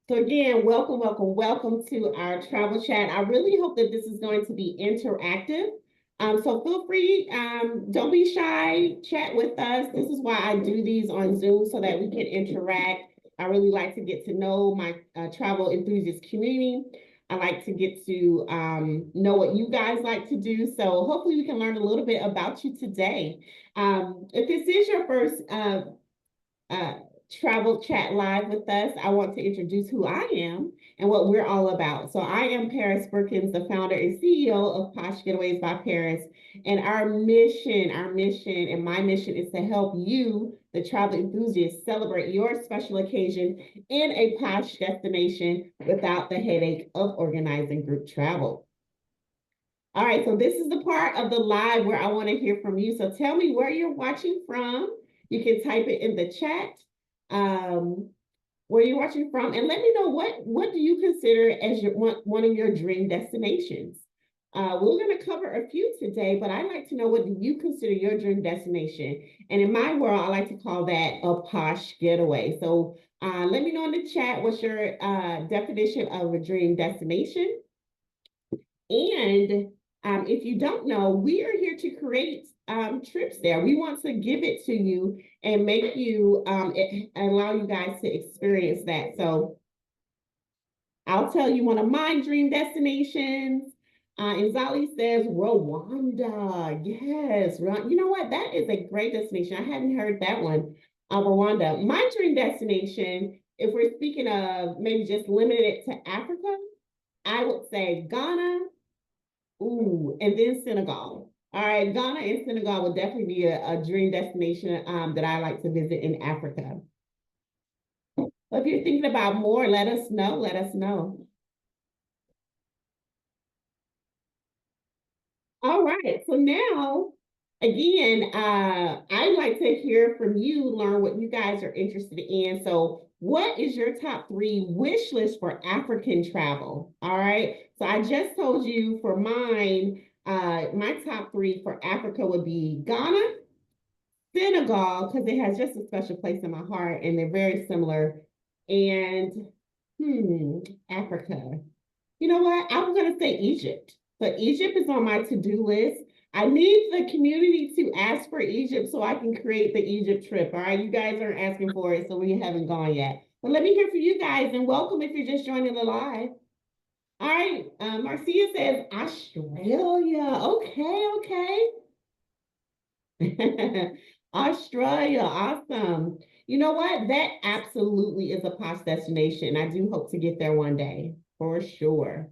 So again, welcome to our travel chat. I really hope that this is going to be interactive. So feel free, don't be shy, chat with us. This is why I do these on Zoom so that we can interact. I really like to get to know my travel enthusiast community. I like to get to know what you guys like to do. So hopefully we can learn a little bit about you today. If this is your first uh, Travel Chat live with us, I want to introduce who I am and what we're all about. So I am Paris Perkins, the founder and CEO of Posh Getaways by Paris. And and my mission is to help you, the travel enthusiast, celebrate your special occasion in a posh destination without the headache of organizing group travel. All right, so this is the part of the live where I want to hear from you. So tell me where you're watching from. You can type it in the chat where you're watching from, and let me know what do you consider as your one of your dream destinations. We're going to cover a few today, but I'd like to know, what do you consider your dream destination? And in my world, I like to call that a posh getaway. So let me know in the chat what's your definition of a dream destination. And if you don't know, we are here to create trips there. We want to give it to you and make you allow you guys to experience that. So I'll tell you one of my dream destinations. Nzali says Rwanda. Yes, you know what? That is a great destination. I hadn't heard that one. Rwanda. My dream destination, if we're speaking of maybe just limited it to Africa, I would say Ghana. Ooh, and then Senegal. All right, Ghana and Senegal would definitely be a dream destination that I like to visit in Africa. So if you're thinking about more, let us know. Let us know. All right, so now, again, I'd like to hear from you, learn what you guys are interested in. So what is your top 3 wish list for African travel? All right, so I just told you for mine, my top 3 for Africa would be Ghana, Senegal, because it has just a special place in my heart and they're very similar. And Africa. You know what? I'm going to say Egypt. So Egypt is on my to-do list. I need the community to ask for Egypt so I can create the Egypt trip. All right, you guys aren't asking for it, so we haven't gone yet. But let me hear from you guys, and welcome if you're just joining the live. All right, Marcia says Australia. Okay, okay. Australia, awesome. You know what? That absolutely is a posh destination. I do hope to get there one day, for sure.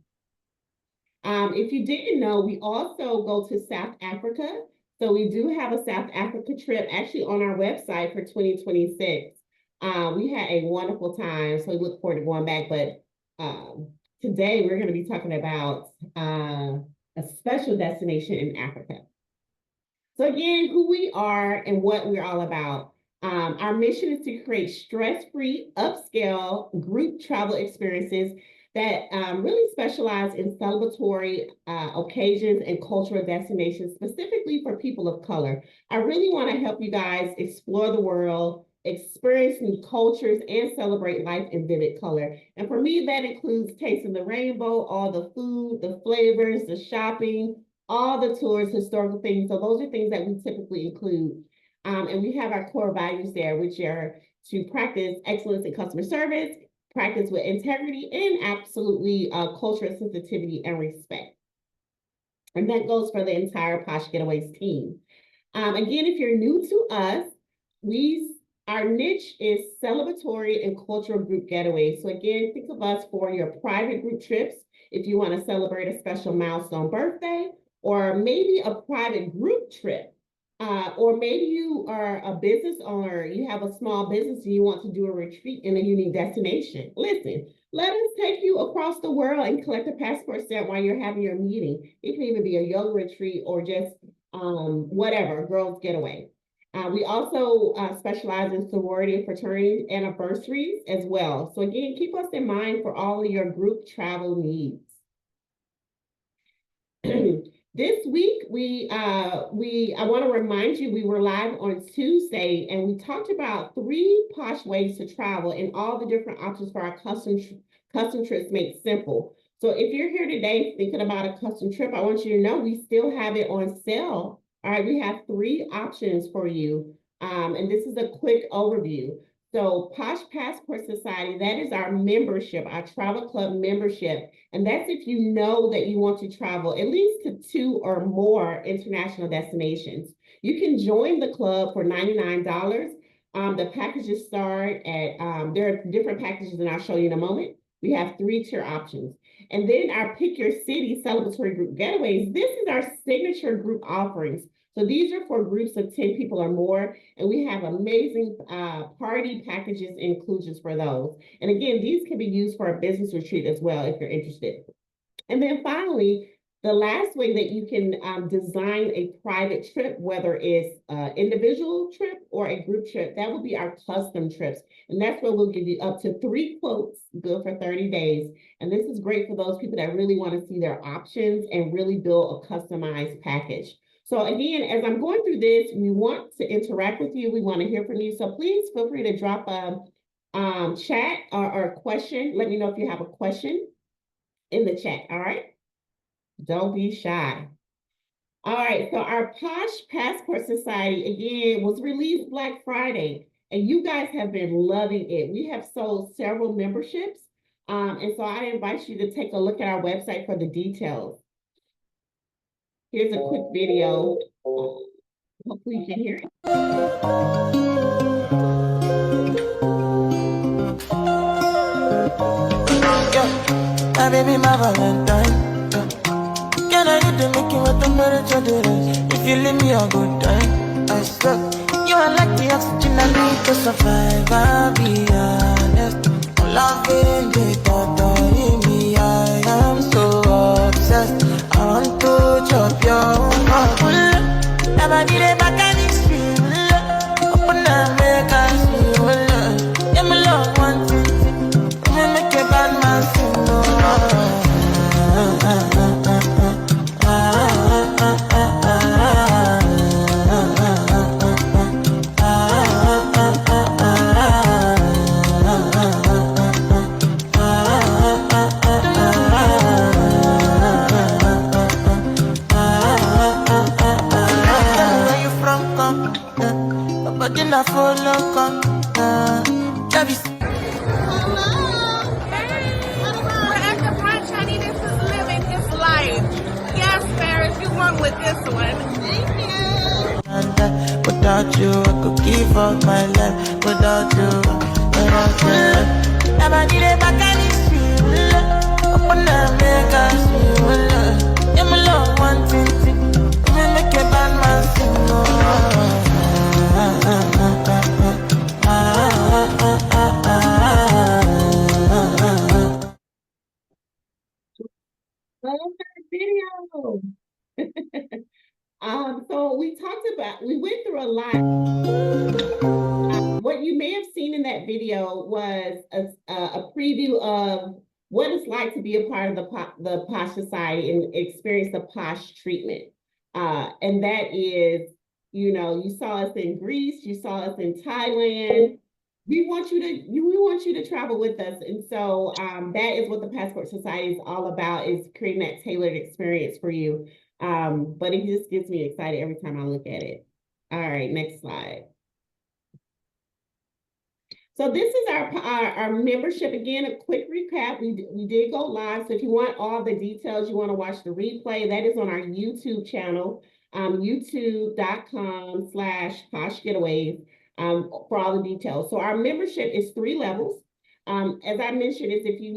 If you didn't know, we also go to South Africa. So we do have a South Africa trip actually on our website for 2026. We had a wonderful time, so we look forward to going back. But today we're going to be talking about a special destination in Africa. So again, who we are and what we're all about. Our mission is to create stress-free, upscale group travel experiences that really specialize in celebratory occasions and cultural destinations, specifically for people of color. I really want to help you guys explore the world, experience new cultures, and celebrate life in vivid color. And for me, that includes tasting the rainbow, all the food, the flavors, the shopping, all the tours, historical things. So those are things that we typically include. And we have our core values there, which are to practice excellence in customer service, practice with integrity, and absolutely cultural sensitivity and respect. And that goes for the entire Posh Getaways team. Again, if you're new to us, our niche is celebratory and cultural group getaways. So again, think of us for your private group trips if you want to celebrate a special milestone birthday, or maybe a private group trip. Or maybe you are a business owner, you have a small business and you want to do a retreat in a unique destination. Listen, let us take you across the world and collect a passport stamp while you're having your meeting. It can even be a yoga retreat or just whatever, girls getaway. We also specialize in sorority and fraternity anniversaries as well. So again, keep us in mind for all of your group travel needs. This week, I want to remind you, we were live on Tuesday and we talked about 3 posh ways to travel and all the different options for our custom trips made simple. So if you're here today thinking about a custom trip, I want you to know we still have it on sale. All right, we have 3 options for you. And this is a quick overview. So Posh Passport Society, that is our membership, our travel club membership. And that's if you know that you want to travel at least to 2 or more international destinations. You can join the club for $99. The packages start at, there are different packages, and I'll show you in a moment. We have 3 tier options. And then our Pick Your City celebratory group getaways. This is our signature group offerings. So these are for groups of 10 people or more, and we have amazing party packages and inclusions for those. And again, these can be used for a business retreat as well if you're interested. And then finally, the last way that you can design a private trip, whether it's an individual trip or a group trip, that will be our custom trips. And that's where we'll give you up to 3 quotes, good for 30 days. And this is great for those people that really want to see their options and really build a customized package. So again, as I'm going through this, we want to interact with you. We want to hear from you. So please feel free to drop a chat or a question. Let me know if you have a question in the chat, all right? Don't be shy. All right, so our Posh Passport Society, again, was released Black Friday, and you guys have been loving it. We have sold several memberships, and so I invite you to take a look at our website for the details. Here's a quick video. Hopefully you can hear it. My baby, my Valentine. Can I hit the Mickey with the temperature? If you leave me a good time, I swear. You are like the oxygen I need to survive. I'll be honest. Loving the thought of me, I am so obsessed. I want to chop your heart. Never did it back at this feel. Open up, make us feel. Yeah, me love one thing. Me make a bad man sing. But then I follow come. With this one. Thank you. Without you, I could give up my life. Without you, never did it back at this feel. Open up, make us feel. Yeah, my love, one thing. Me make a bad man sing. Love that video. So we went through a lot. What you may have seen in that video was a preview of what it's like to be a part of the Posh Society and experience the Posh treatment. And that is, you saw us in Greece, you saw us in Thailand. We want you to travel with us. And so that is what the Passport Society is all about, is creating that tailored experience for you. But it just gets me excited every time I look at it. All right, next slide. So this is our membership. Again, a quick recap. We did go live. So if you want all the details, you want to watch the replay, that is on our YouTube channel, youtube.com/Posh Getaways, for all the details. So our membership is 3 levels. As I mentioned, is if you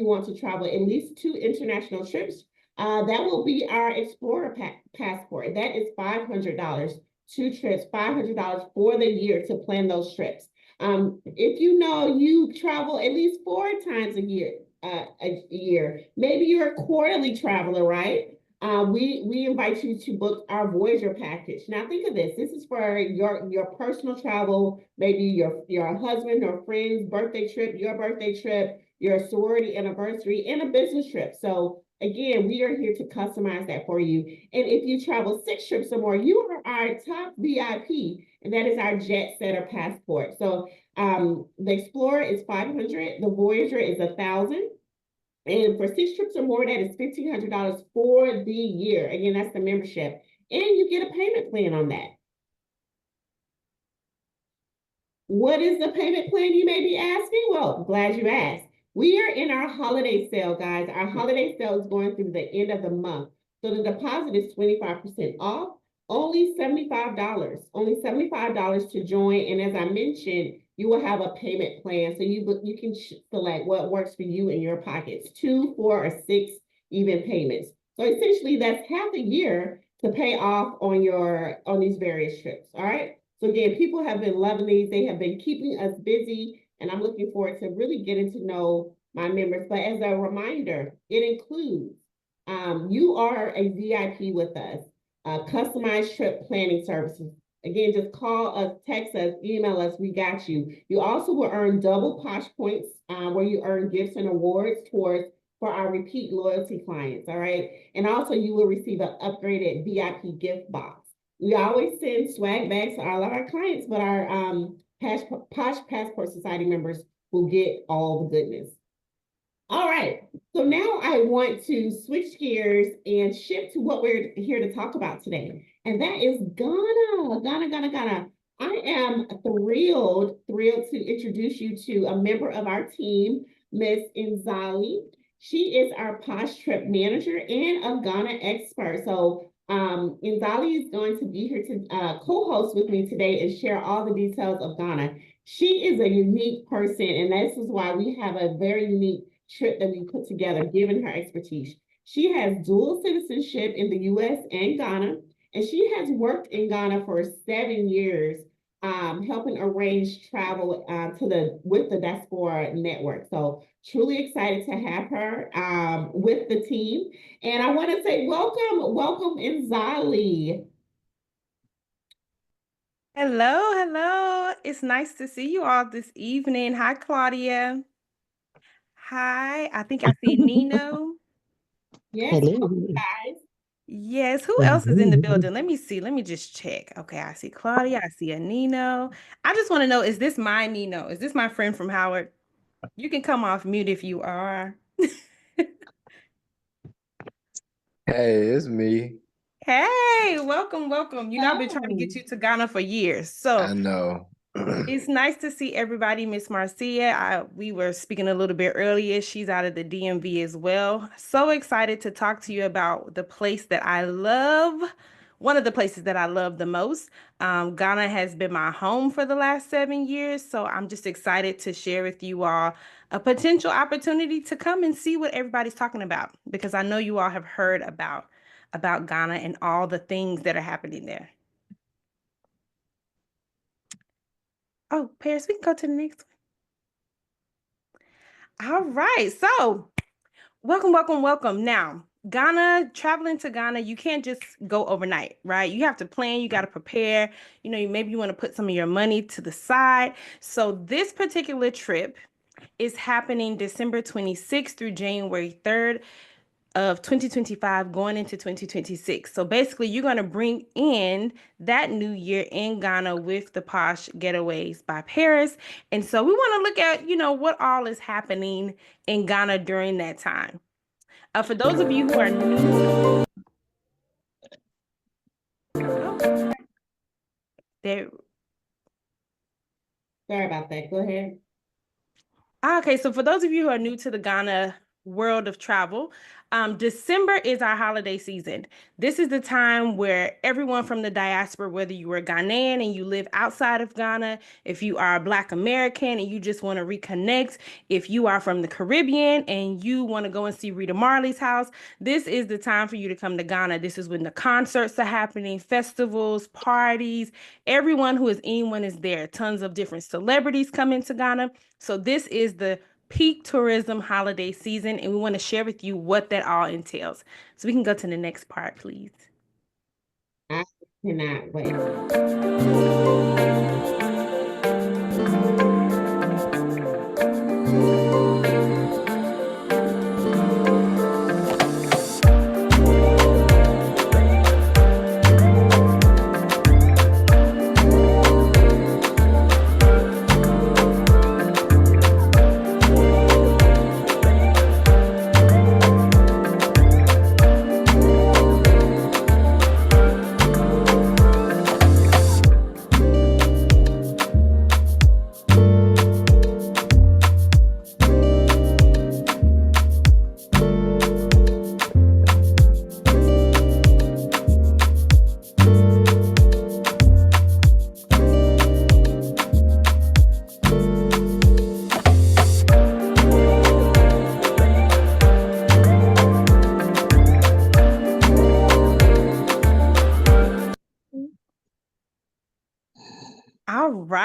want to travel at least 2 international trips, that will be our Explorer Passport. That is $500. 2 trips, $500 for the year to plan those trips. If you travel at least 4 times a year, maybe you're a quarterly traveler, right? We invite you to book our Voyager package. Now think of this. This is for your personal travel, maybe your husband or friend's birthday trip, your birthday trip, your sorority anniversary, and a business trip. So again, we are here to customize that for you. And if you travel 6 trips or more, you are our top VIP, and that is our jet setter passport. So the Explorer is 500, the Voyager is 1,000. And for 6 trips or more, that is $1,500 for the year. Again, that's the membership. And you get a payment plan on that. What is the payment plan, you may be asking? Well, glad you asked. We are in our holiday sale, guys. Our holiday sale is going through the end of the month. So the deposit is 25% off, only $75. Only $75 to join. And as I mentioned, you will have a payment plan. So you can select what works for you in your pockets, 2, 4, or 6 even payments. So essentially that's half a year to pay off on these various trips. All right. So again, people have been loving these. They have been keeping us busy, and I'm looking forward to really getting to know my members. But as a reminder, it includes you are a VIP with us, customized trip planning services. Again, just call us, text us, email us, we got you. You also will earn double Posh points where you earn gifts and awards for our repeat loyalty clients, all right? And also you will receive an upgraded VIP gift box. We always send swag bags to all of our clients, but our Posh Passport Society members will get all the goodness. All right, so now I want to switch gears and shift to what we're here to talk about today, and that is Ghana. I am thrilled to introduce you to a member of our team, Miss Nzali. She is our Posh Trip Manager and a Ghana expert. So Nzali is going to be here to co-host with me today and share all the details of Ghana. She is a unique person, and this is why we have a very unique trip that we put together, given her expertise. She has dual citizenship in the U.S. and Ghana, and she has worked in Ghana for 7 years, helping arrange travel with the Diaspora Network. So truly excited to have her with the team. And I want to say welcome Nzali. Hello. It's nice to see you all this evening. Hi, Claudia. Hi, I think I see Nino. Yes, Hello. guys. Yes, who else is in the building? Let me see. Let me just check. Okay, I see Claudia. I see a Nino. I just want to know, is this my Nino? Is this my friend from Howard? You can come off mute if you are. Hey, it's me. Hey, welcome. You know, I've been trying to get Oh. you to Ghana for years. So I know. it's nice to see everybody. Miss Marcia, we were speaking a little bit earlier. She's out of the DMV as well. So excited to talk to you about the place that I love. One of the places that I love the most. Ghana has been my home for the last 7 years. So I'm just excited to share with you all a potential opportunity to come and see what everybody's talking about, because I know you all have heard about Ghana and all the things that are happening there. Oh, Paris, we can go to the next one. All right. So welcome. Now, traveling to Ghana, you can't just go overnight, right? You have to plan, you got to prepare. Maybe you want to put some of your money to the side. So this particular trip is happening December 26th through January 3rd of 2025 going into 2026. So basically you're going to bring in that new year in Ghana with the Posh Getaways by Paris. And so we want to look at, what all is happening in Ghana during that time. For those of you who are new, there. Sorry about that. Go ahead. Okay, so for those of you who are new to the Ghana world of travel, December is our holiday season. This is the time where everyone from the diaspora, whether you are Ghanaian and you live outside of Ghana, if you are a Black American and you just want to reconnect, if you are from the Caribbean and you want to go and see Rita Marley's house, this is the time for you to come to Ghana. This is when the concerts are happening, festivals, parties, anyone is there. Tons of different celebrities come into Ghana. So this is the peak tourism holiday season, and we want to share with you what that all entails. So we can go to the next part, please. I cannot wait.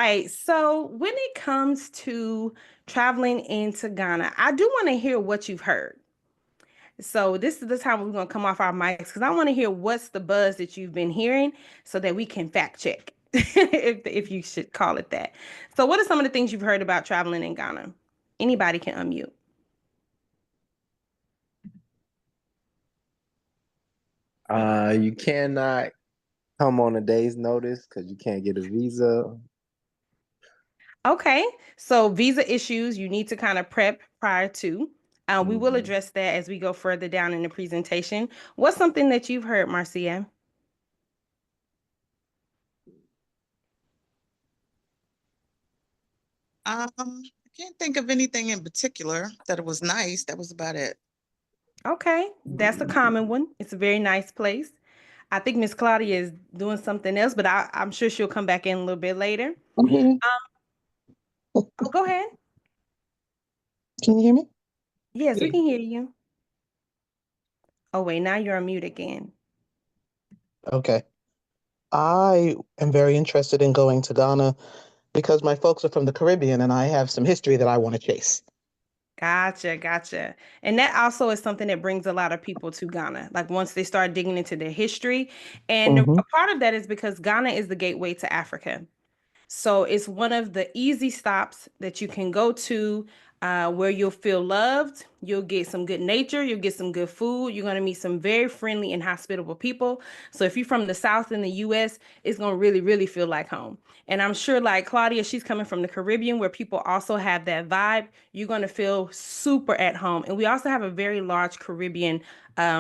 right. So when it comes to traveling into Ghana, I do want to hear what you've heard. So this is the time we're going to come off our mics because I want to hear what's the buzz that you've been hearing so that we can fact check, if you should call it that. So what are some of the things you've heard about traveling in Ghana? Anybody can unmute. You cannot come on a day's notice because you can't get a visa. Okay, so visa issues, you need to kind of prep prior to. We will Mhm. address that as we go further down in the presentation. What's something that you've heard, Marcia? I can't think of anything in particular that it was nice. That was about it. Okay, that's a common one. It's a very nice place. I think Miss Claudia is doing something else, but I'm sure she'll come back in a little bit later. I'm here. Oh, go ahead. Can you hear me? Yes, we Yeah. can hear you. Oh, wait, now you're on mute again. Okay. I am very interested in going to Ghana because my folks are from the Caribbean and I have some history that I want to chase. Gotcha, gotcha. And that also is something that brings a lot of people to Ghana. Like once they start digging into their history. And Hmm. a part of that is because Ghana is the gateway to Africa. So it's one of the easy stops that you can go to where you'll feel loved. You'll get some good nature. You'll get some good food. You're going to meet some very friendly and hospitable people. So if you're from the South in the US, it's going to really, really feel like home. And I'm sure, like Claudia, she's coming from the Caribbean where people also have that vibe. You're going to feel super at home. And we also have a very large Caribbean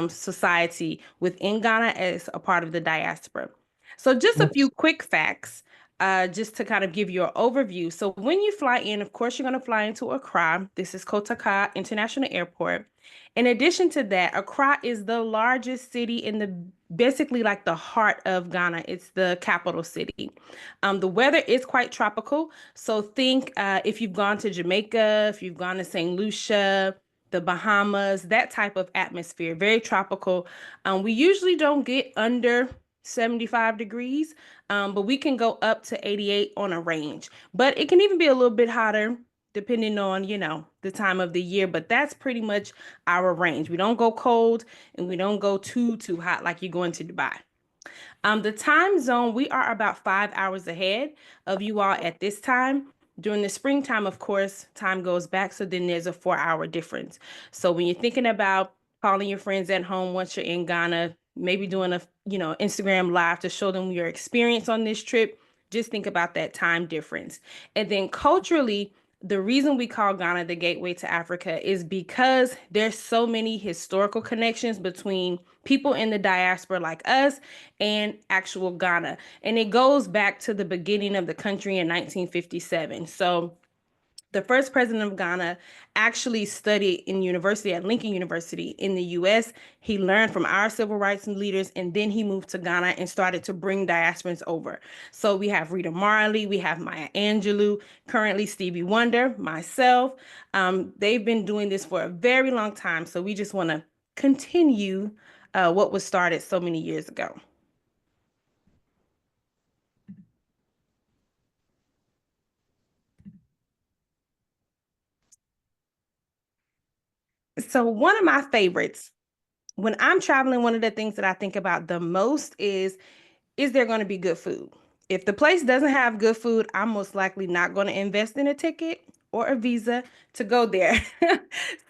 society within Ghana as a part of the diaspora. So just a few quick facts just to kind of give you an overview. So when you fly in, of course, you're going to fly into Accra. This is Kotaka International Airport. In addition to that, Accra is the largest city in the basically like the heart of Ghana. It's the capital city. The weather is quite tropical. So think if you've gone to Jamaica, if you've gone to St. Lucia, the Bahamas, that type of atmosphere, very tropical. We usually don't get under 75 degrees, but we can go up to 88 on a range. But it can even be a little bit hotter depending on, the time of the year, but that's pretty much our range. We don't go cold and we don't go too hot like you're going to Dubai. The time zone, we are about 5 hours ahead of you all at this time. During the springtime, of course, time goes back. So then there's a 4 hour difference. So when you're thinking about calling your friends at home once you're in Ghana, maybe doing a, Instagram live to show them your experience on this trip, just think about that time difference. And then culturally, the reason we call Ghana the gateway to Africa is because there's so many historical connections between people in the diaspora like us and actual Ghana. And it goes back to the beginning of the country in 1957. So the first president of Ghana actually studied in university at Lincoln University in the US. He learned from our civil rights leaders, and then he moved to Ghana and started to bring diasporans over. So we have Rita Marley, we have Maya Angelou, currently Stevie Wonder, myself. They've been doing this for a very long time. So we just want to continue what was started so many years ago. So one of my favorites when I'm traveling, one of the things that I think about the most is there going to be good food? If the place doesn't have good food, I'm most likely not going to invest in a ticket or a visa to go there.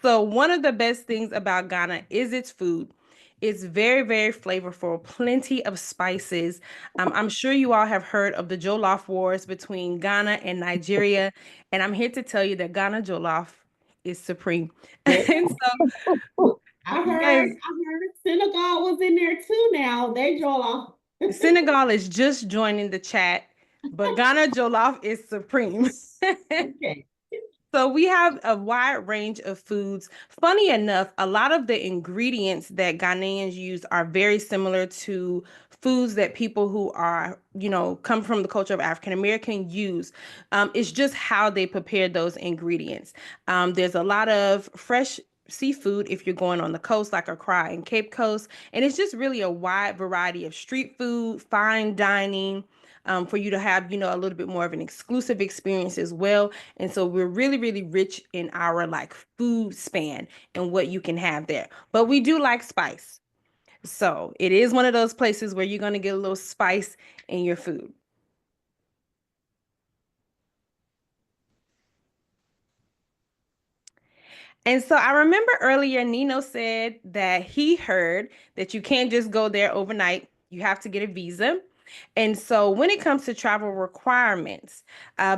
So one of the best things about Ghana is its food. It's very, very flavorful, plenty of spices. I'm sure you all have heard of the Jollof Wars between Ghana and Nigeria, and I'm here to tell you that Ghana Jollof is supreme. And so, yes, I heard Senegal was in there too now. They draw off. Senegal is just joining the chat, but Ghana Jollof is supreme. Okay. So we have a wide range of foods. Funny enough, a lot of the ingredients that Ghanaians use are very similar to foods that people who are, come from the culture of African American use. It's just how they prepare those ingredients. There's a lot of fresh seafood if you're going on the coast, like Accra and Cape Coast, and it's just really a wide variety of street food, fine dining. for you to have, a little bit more of an exclusive experience as well. And so we're really, really rich in our like food span and what you can have there. But we do like spice. So it is one of those places where you're going to get a little spice in your food. And so I remember earlier Nino said that he heard that you can't just go there overnight. You have to get a visa. And so when it comes to travel requirements,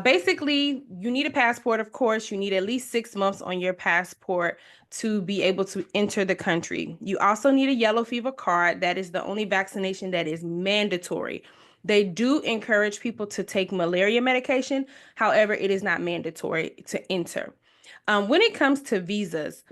basically you need a passport, of course. You need at least 6 months on your passport to be able to enter the country. You also need a yellow fever card. That is the only vaccination that is mandatory. They do encourage people to take malaria medication. However, it is not mandatory to enter. When it comes to visas,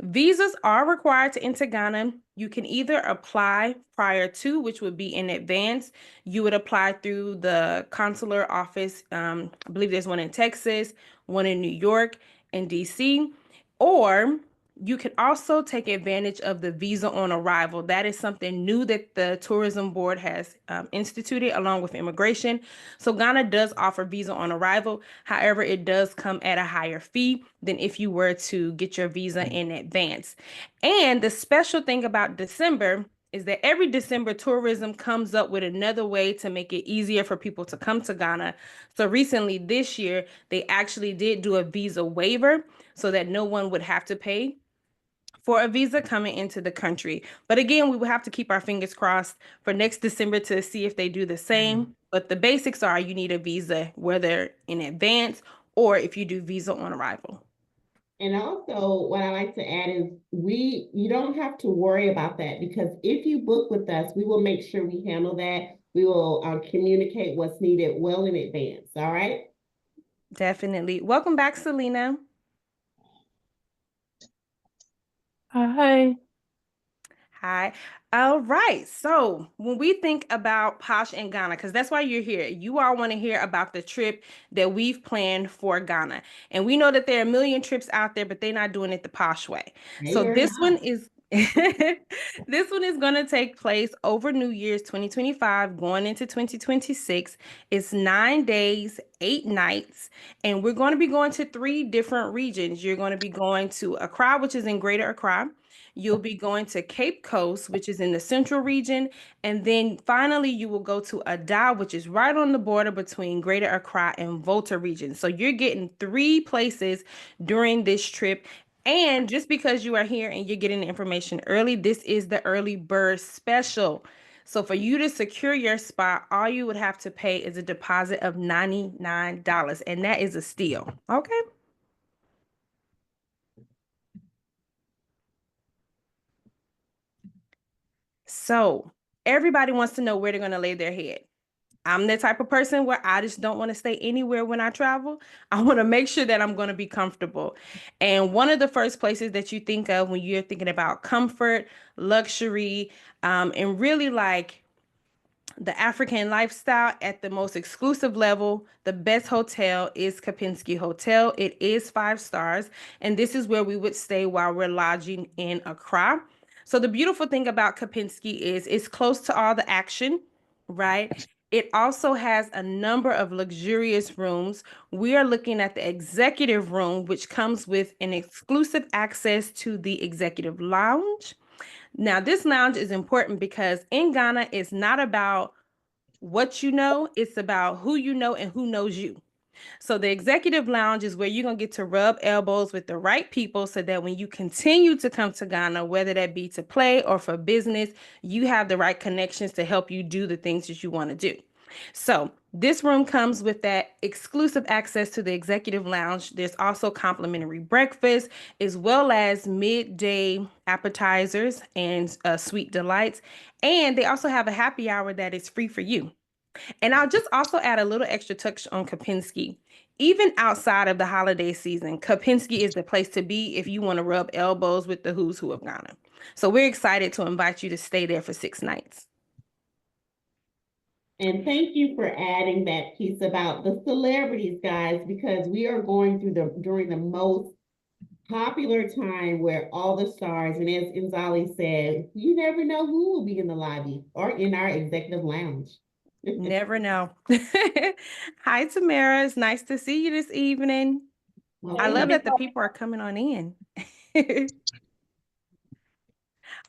visas are required to enter Ghana. You can either apply prior to, which would be in advance. You would apply through the consular office. I believe there's one in Texas, one in New York and DC, or you can also take advantage of the visa on arrival. That is something new that the tourism board has instituted along with immigration. So Ghana does offer visa on arrival. However, it does come at a higher fee than if you were to get your visa in advance. And the special thing about December is that every December tourism comes up with another way to make it easier for people to come to Ghana. So recently this year, they actually did do a visa waiver so that no one would have to pay for a visa coming into the country. But again, we will have to keep our fingers crossed for next December to see if they do the same. But the basics are you need a visa, whether in advance or if you do visa on arrival. And also, what I like to add is you don't have to worry about that, because if you book with us, we will make sure we handle that. We will communicate what's needed well in advance. All right. Definitely. Welcome back, Selena. Hi. Hi. All right. So when we think about Posh and Ghana, because that's why you're here, you all want to hear about the trip that we've planned for Ghana. And we know that there are a million trips out there, but they're not doing it the Posh way. So this one is this one is going to take place over New Year's 2025, going into 2026. It's 9 days, 8 nights, and we're going to be going to 3 different regions. You're going to be going to Accra, which is in Greater Accra. You'll be going to Cape Coast, which is in the central region. And then finally, you will go to Ada, which is right on the border between Greater Accra and Volta region. So you're getting 3 places during this trip. And just because you are here and you're getting the information early, this is the early bird special. So for you to secure your spot, all you would have to pay is a deposit of $99. And that is a steal. Okay. So everybody wants to know where they're going to lay their head. I'm the type of person where I just don't want to stay anywhere when I travel. I want to make sure that I'm going to be comfortable. And one of the first places that you think of when you're thinking about comfort, luxury, and really like the African lifestyle at the most exclusive level, the best hotel is Kapinski Hotel. It is 5 stars, and this is where we would stay while we're lodging in Accra. So the beautiful thing about Kapinski is it's close to all the action, right? It also has a number of luxurious rooms. We are looking at the executive room, which comes with an exclusive access to the executive lounge. Now, this lounge is important because in Ghana, it's not about what you know, it's about who you know and who knows you. So the executive lounge is where you're going to get to rub elbows with the right people so that when you continue to come to Ghana, whether that be to play or for business, you have the right connections to help you do the things that you want to do. So this room comes with that exclusive access to the executive lounge. There's also complimentary breakfast, as well as midday appetizers and sweet delights. And they also have a happy hour that is free for you. And I'll just also add a little extra touch on Kapinski. Even outside of the holiday season, Kapinski is the place to be if you want to rub elbows with the who's who of Ghana. So we're excited to invite you to stay there for 6 nights. And thank you for adding that piece about the celebrities, guys, because we are going through during the most popular time where all the stars, and as Nzali said, you never know who will be in the lobby or in our executive lounge. Never know. Hi, Tamara. It's nice to see you this evening. I love that the people are coming on in.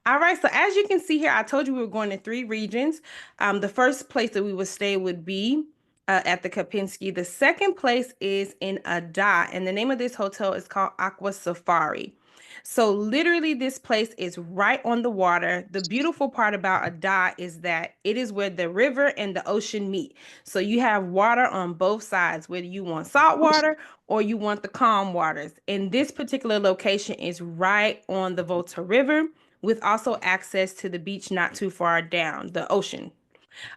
All right, so as you can see here, I told you we were going to 3 regions. The first place that we would stay would be at the Kapinski. The second place is in Ada, and the name of this hotel is called Aqua Safari. So literally this place is right on the water. The beautiful part about Ada is that it is where the river and the ocean meet. So you have water on both sides, whether you want salt water or you want the calm waters. And this particular location is right on the Volta River, with also access to the beach not too far down, the ocean.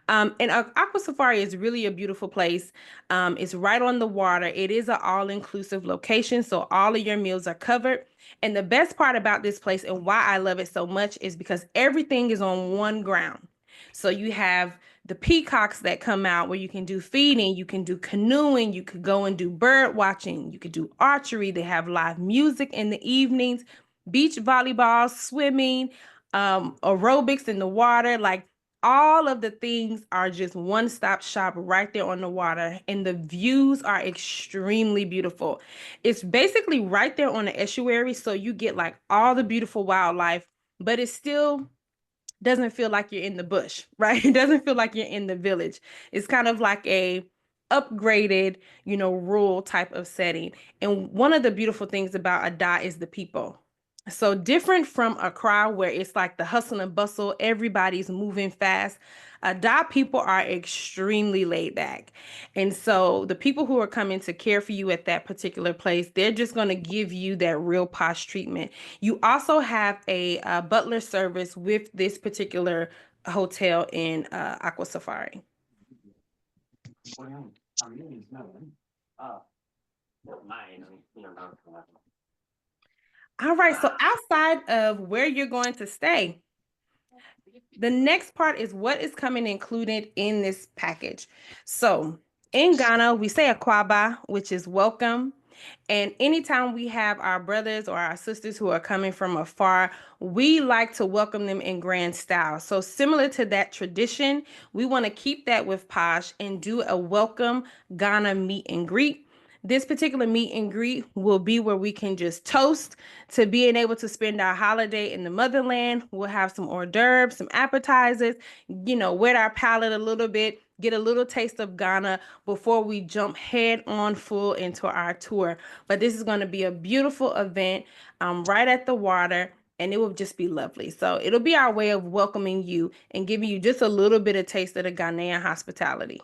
And Aqua Safari is really a beautiful place. It's right on the water. It is an all-inclusive location, so all of your meals are covered. And the best part about this place and why I love it so much is because everything is on one ground. So you have the peacocks that come out where you can do feeding, you can do canoeing, you could go and do bird watching, you could do archery. They have live music in the evenings, beach volleyball, swimming, aerobics in the water. Like all of the things are just one-stop shop right there on the water, and the views are extremely beautiful. It's basically right there on the estuary, so you get like all the beautiful wildlife, but it still doesn't feel like you're in the bush, right? It doesn't feel like you're in the village. It's kind of like a upgraded, rural type of setting. And one of the beautiful things about Ada is the people. So different from Accra, where it's like the hustle and bustle, everybody's moving fast. Ada people are extremely laid back. And so the people who are coming to care for you at that particular place, they're just going to give you that real posh treatment. You also have a butler service with this particular hotel in Aqua Safari. All right, so outside of where you're going to stay, the next part is what is coming included in this package. So in Ghana, we say akwaba, which is welcome. And anytime we have our brothers or our sisters who are coming from afar, we like to welcome them in grand style. So similar to that tradition, we want to keep that with Posh and do a welcome Ghana meet and greet. This particular meet and greet will be where we can just toast to being able to spend our holiday in the motherland. We'll have some hors d'oeuvres, some appetizers, wet our palate a little bit, get a little taste of Ghana before we jump head on full into our tour. But this is going to be a beautiful event right at the water, and it will just be lovely. So it'll be our way of welcoming you and giving you just a little bit of taste of the Ghanaian hospitality.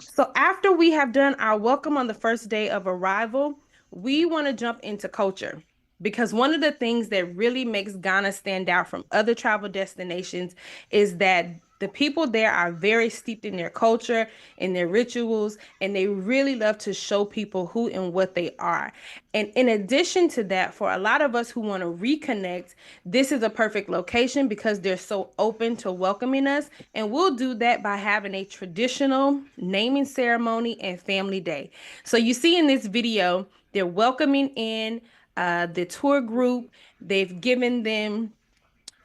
So after we have done our welcome on the first day of arrival, we want to jump into culture, because one of the things that really makes Ghana stand out from other travel destinations is that the people there are very steeped in their culture, in their rituals, and they really love to show people who and what they are. And in addition to that, for a lot of us who want to reconnect, this is a perfect location because they're so open to welcoming us. And we'll do that by having a traditional naming ceremony and family day. So you see in this video, they're welcoming in the tour group. They've given them,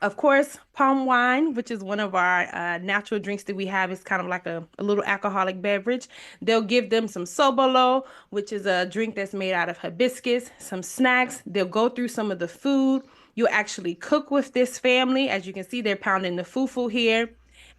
of course, palm wine, which is one of our natural drinks that we have. It's kind of like a little alcoholic beverage. They'll give them some sobolo, which is a drink that's made out of hibiscus, some snacks. They'll go through some of the food. You'll actually cook with this family. As you can see, they're pounding the fufu here.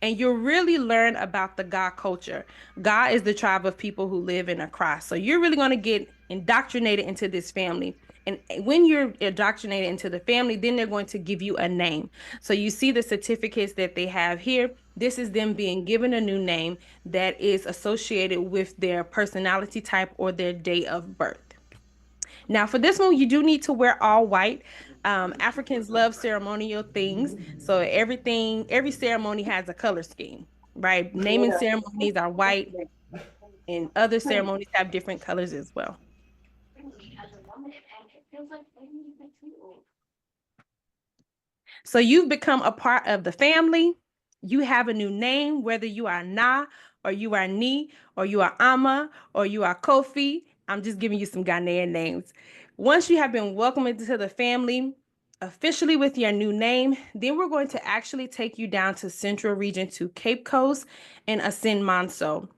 And you'll really learn about the Ga culture. Ga is the tribe of people who live in Accra. So you're really going to get indoctrinated into this family. And when you're indoctrinated into the family, then they're going to give you a name. So you see the certificates that they have here. This is them being given a new name that is associated with their personality type or their day of birth. Now, for this one, you do need to wear all white. Africans love ceremonial things. So every ceremony has a color scheme, right? Naming ceremonies are white, and other ceremonies have different colors as well. So you've become a part of the family. You have a new name, whether you are Na, or you are Ni, or you are Ama, or you are Kofi. I'm just giving you some Ghanaian names. Once you have been welcomed into the family, officially with your new name, then we're going to actually take you down to Central Region to Cape Coast and Ascend Monso.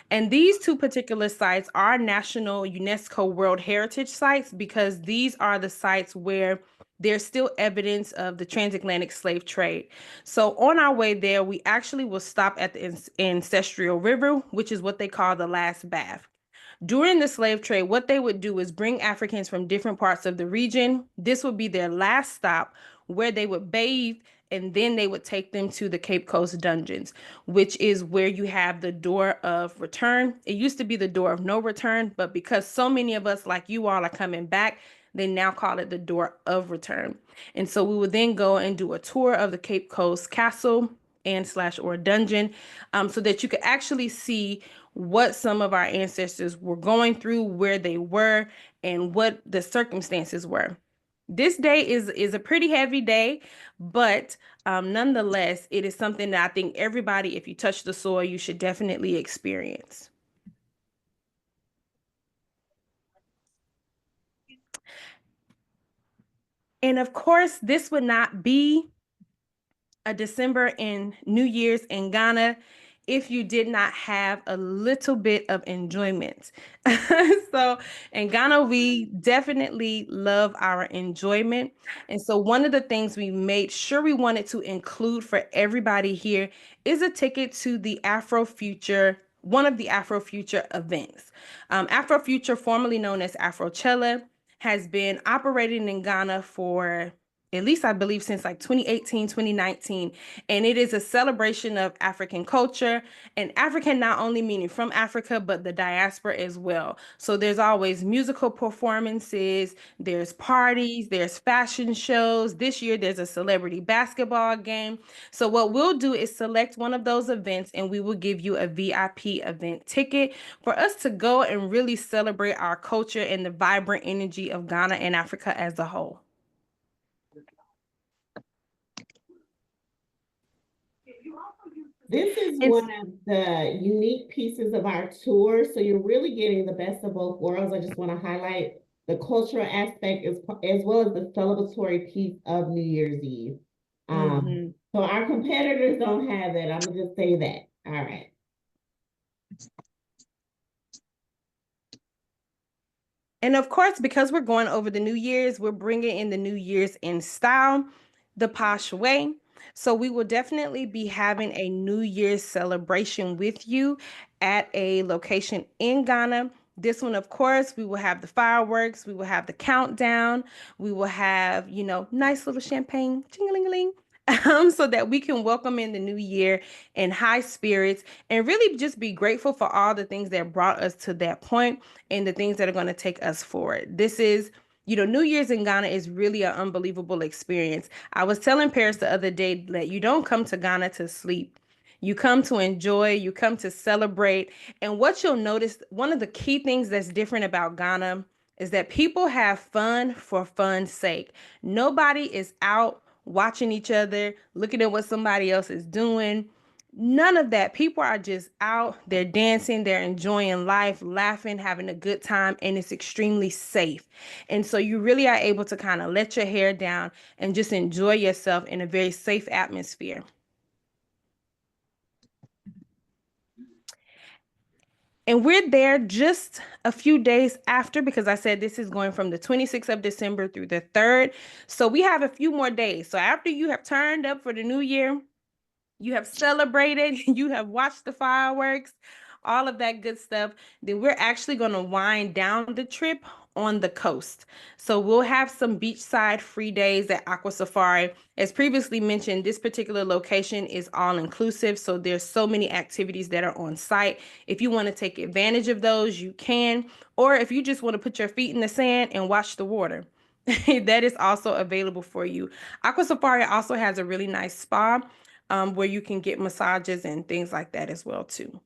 And these two particular sites are National UNESCO World Heritage Sites because these are the sites where there's still evidence of the transatlantic slave trade. So on our way there, we actually will stop at the Ancestral River, which is what they call the last bath. During the slave trade, what they would do is bring Africans from different parts of the region. This would be their last stop where they would bathe, and then they would take them to the Cape Coast dungeons, which is where you have the door of return. It used to be the door of no return, but because so many of us, like you all, are coming back, they now call it the door of return. And so we would then go and do a tour of the Cape Coast castle and slash or dungeon, so that you could actually see what some of our ancestors were going through, where they were, and what the circumstances were. This day is a pretty heavy day, but nonetheless, it is something that I think everybody, if you touch the soil, you should definitely experience. And of course, this would not be a December and New Year's in Ghana if you did not have a little bit of enjoyment. So in Ghana, we definitely love our enjoyment. And so one of the things we made sure we wanted to include for everybody here is a ticket to the Afrofuture, one of the Afrofuture events. Afrofuture, formerly known as Afrochella, has been operating in Ghana for at least I believe since like 2018, 2019. And it is a celebration of African culture, and African not only meaning from Africa, but the diaspora as well. So there's always musical performances, there's parties, there's fashion shows. This year there's a celebrity basketball game. So what we'll do is select one of those events and we will give you a VIP event ticket for us to go and really celebrate our culture and the vibrant energy of Ghana and Africa as a whole. This is And one of the unique pieces of our tour. So you're really getting the best of both worlds. I just want to highlight the cultural aspect as well as the celebratory piece of New Year's Eve. So our competitors don't have it. I'm gonna just say that. All right. And of course, because we're going over the New Year's, we're bringing in the New Year's in style, the Posh way. So we will definitely be having a New Year's celebration with you at a location in Ghana. This one, of course, we will have the fireworks, we will have the countdown, we will have, nice little champagne, ching-a-ling-a-ling, so that we can welcome in the new year in high spirits and really just be grateful for all the things that brought us to that point and the things that are going to take us forward. This is, New Year's in Ghana is really an unbelievable experience. I was telling Paris the other day that you don't come to Ghana to sleep. You come to enjoy, you come to celebrate. And what you'll notice, one of the key things that's different about Ghana is that people have fun for fun's sake. Nobody is out watching each other, looking at what somebody else is doing. None of that. People are just out, they're dancing, they're enjoying life, laughing, having a good time, and it's extremely safe. And so you really are able to kind of let your hair down and just enjoy yourself in a very safe atmosphere. And we're there just a few days after, because I said this is going from the 26th of December through the 3rd. So we have a few more days. So after you have turned up for the new year, you have celebrated, you have watched the fireworks, all of that good stuff, then we're actually going to wind down the trip on the coast. So we'll have some beachside free days at Aqua Safari. As previously mentioned, this particular location is all inclusive. So there's so many activities that are on site. If you want to take advantage of those, you can. Or if you just want to put your feet in the sand and watch the water, that is also available for you. Aqua Safari also has a really nice spa where you can get massages and things like that as well too.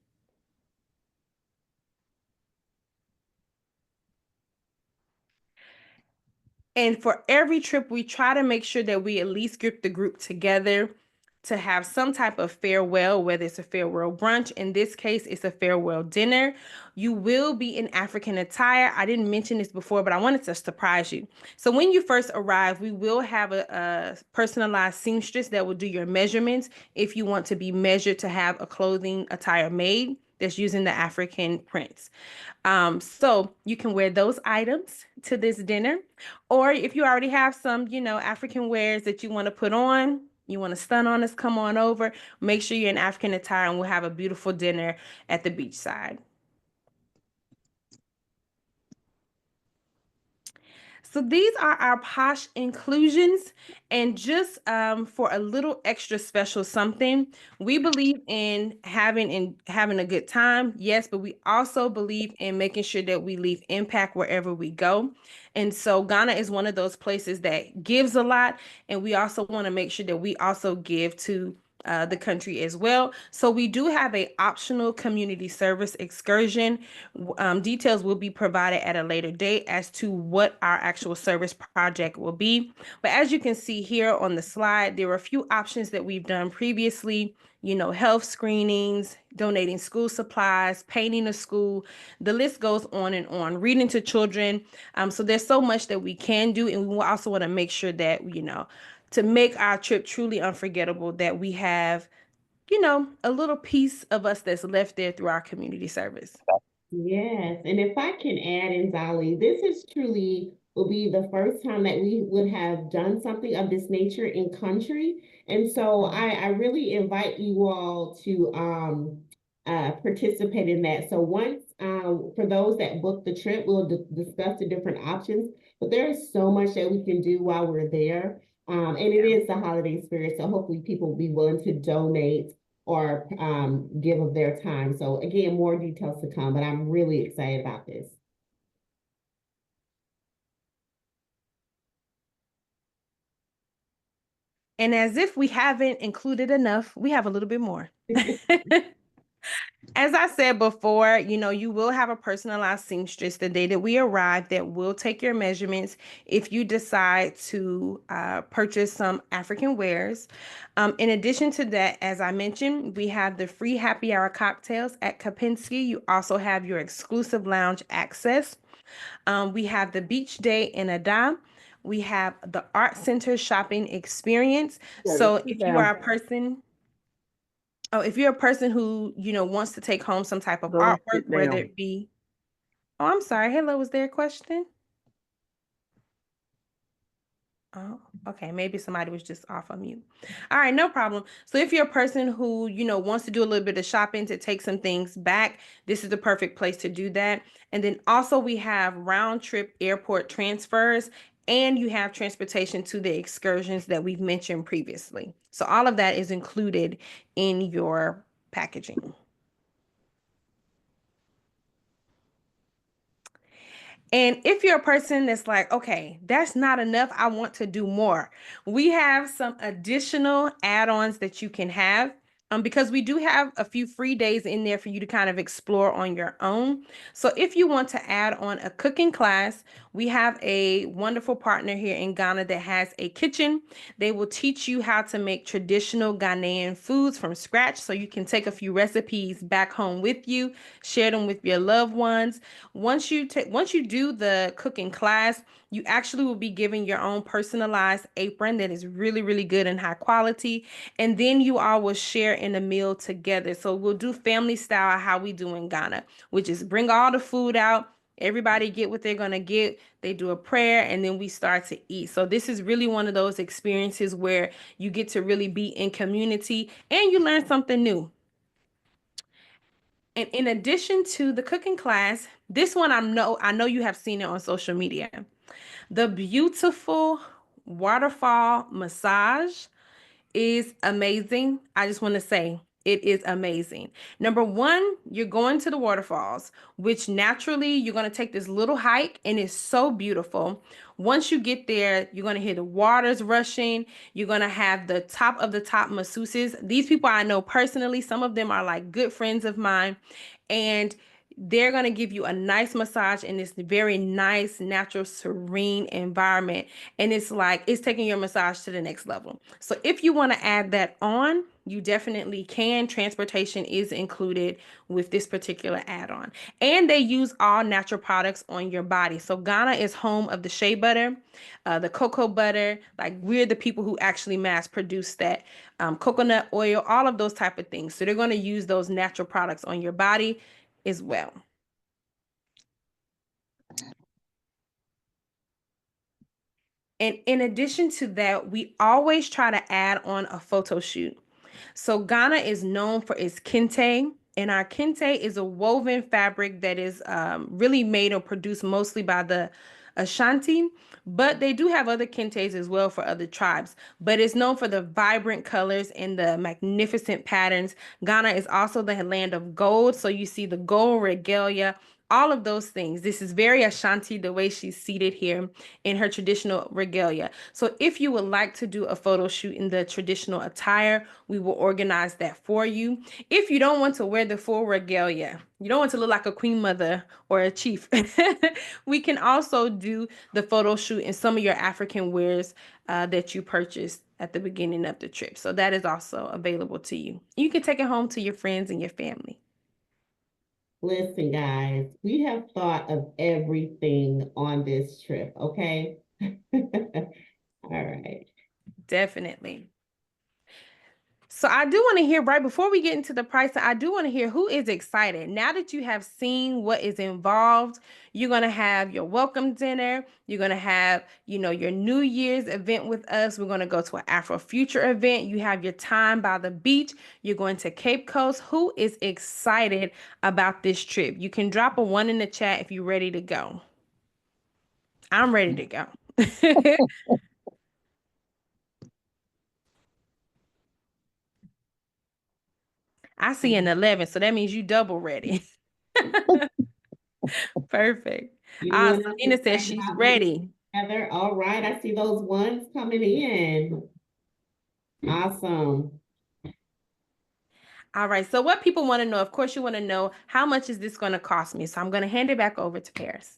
And for every trip, we try to make sure that we at least get the group together to have some type of farewell, whether it's a farewell brunch. In this case, it's a farewell dinner. You will be in African attire. I didn't mention this before, but I wanted to surprise you. So when you first arrive, we will have a personalized seamstress that will do your measurements if you want to be measured to have a clothing attire made that's using the African prints. So you can wear those items to this dinner, or if you already have some, African wears that you want to put on, you want to stun on us, come on over, make sure you're in African attire and we'll have a beautiful dinner at the beachside. So these are our Posh inclusions. And just for a little extra special something, we believe in having a good time, yes, but we also believe in making sure that we leave impact wherever we go. And so Ghana is one of those places that gives a lot, and we also want to make sure that we also give to the country as well. So we do have a optional community service excursion. Details will be provided at a later date as to what our actual service project will be. But as you can see here on the slide, there are a few options that we've done previously, health screenings, donating school supplies, painting a school. The list goes on and on, reading to children. So there's so much that we can do. And we also want to make sure that, to make our trip truly unforgettable, that we have, a little piece of us that's left there through our community service. Yes, and if I can add in, Zali, this is truly will be the first time that we would have done something of this nature in country. And so I really invite you all to participate in that. So once for those that book the trip, we'll discuss the different options, but there is so much that we can do while we're there. And it is the holiday spirit, so hopefully people will be willing to donate or give of their time. So again, more details to come, but I'm really excited about this. And as if we haven't included enough, we have a little bit more. As I said before, you will have a personalized seamstress the day that we arrive that will take your measurements if you decide to purchase some African wares. In addition to that, as I mentioned, we have the free happy hour cocktails at Kapinski. You also have your exclusive lounge access. We have the beach day in Ada. We have the art center shopping experience. So if you are a person if you're a person who, wants to take home some type of artwork, whether it be, oh, I'm sorry. Hello, was there a question? Oh, okay. Maybe somebody was just off on mute. All right, no problem. So if you're a person who, wants to do a little bit of shopping to take some things back, this is the perfect place to do that. And then also we have round trip airport transfers, and you have transportation to the excursions that we've mentioned previously. So all of that is included in your packaging. And if you're a person that's like, okay, that's not enough, I want to do more, we have some additional add-ons that you can have. Because we do have a few free days in there for you to kind of explore on your own. So if you want to add on a cooking class, we have a wonderful partner here in Ghana that has a kitchen. They will teach you how to make traditional Ghanaian foods from scratch, so you can take a few recipes back home with you, share them with your loved ones. Once you do the cooking class, you actually will be given your own personalized apron that is really, really good and high quality. And then you all will share in a meal together. So we'll do family style, how we do in Ghana, which is bring all the food out. Everybody get what they're going to get. They do a prayer and then we start to eat. So this is really one of those experiences where you get to really be in community and you learn something new. And in addition to the cooking class, this one I know you have seen it on social media. The beautiful waterfall massage is amazing. I just want to say it is amazing. Number one, you're going to the waterfalls, which naturally you're going to take this little hike and it's so beautiful. Once you get there, you're going to hear the waters rushing. You're going to have the top of the top masseuses. These people I know personally, some of them are like good friends of mine. And they're going to give you a nice massage in this very nice, natural, serene environment. And it's like, it's taking your massage to the next level. So if you want to add that on, you definitely can. Transportation is included with this particular add-on. And they use all natural products on your body. So Ghana is home of the shea butter, the cocoa butter. Like, we're the people who actually mass produce that. Coconut oil, all of those type of things. So they're going to use those natural products on your body as well. And in addition to that, we always try to add on a photo shoot. So Ghana is known for its kente, and our kente is a woven fabric that is really made or produced mostly by the Ashanti, but they do have other kentes as well for other tribes. But it's known for the vibrant colors and the magnificent patterns. Ghana is also the land of gold, so you see the gold regalia, all of those things. This is very Ashanti, the way she's seated here in her traditional regalia. So if you would like to do a photo shoot in the traditional attire, we will organize that for you. If you don't want to wear the full regalia, you don't want to look like a queen mother or a chief, we can also do the photo shoot in some of your African wears that you purchased at the beginning of the trip. So that is also available to you. You can take it home to your friends and your family. Listen, guys, we have thought of everything on this trip, okay? All right. Definitely. So I do want to hear, right before we get into the price, I do want to hear who is excited. Now that you have seen what is involved, you're going to have your welcome dinner. You're going to have, your New Year's event with us. We're going to go to an Afrofuture event. You have your time by the beach. You're going to Cape Coast. Who is excited about this trip? You can drop a 1 in the chat if you're ready to go. I'm ready to go. I see an 11, so that means you double ready. Perfect. Anyone else Nina says excited she's about ready. Heather? All right, I see those ones coming in. Awesome. All right. So what people want to know, of course, you want to know, how much is this going to cost me? So I'm going to hand it back over to Paris.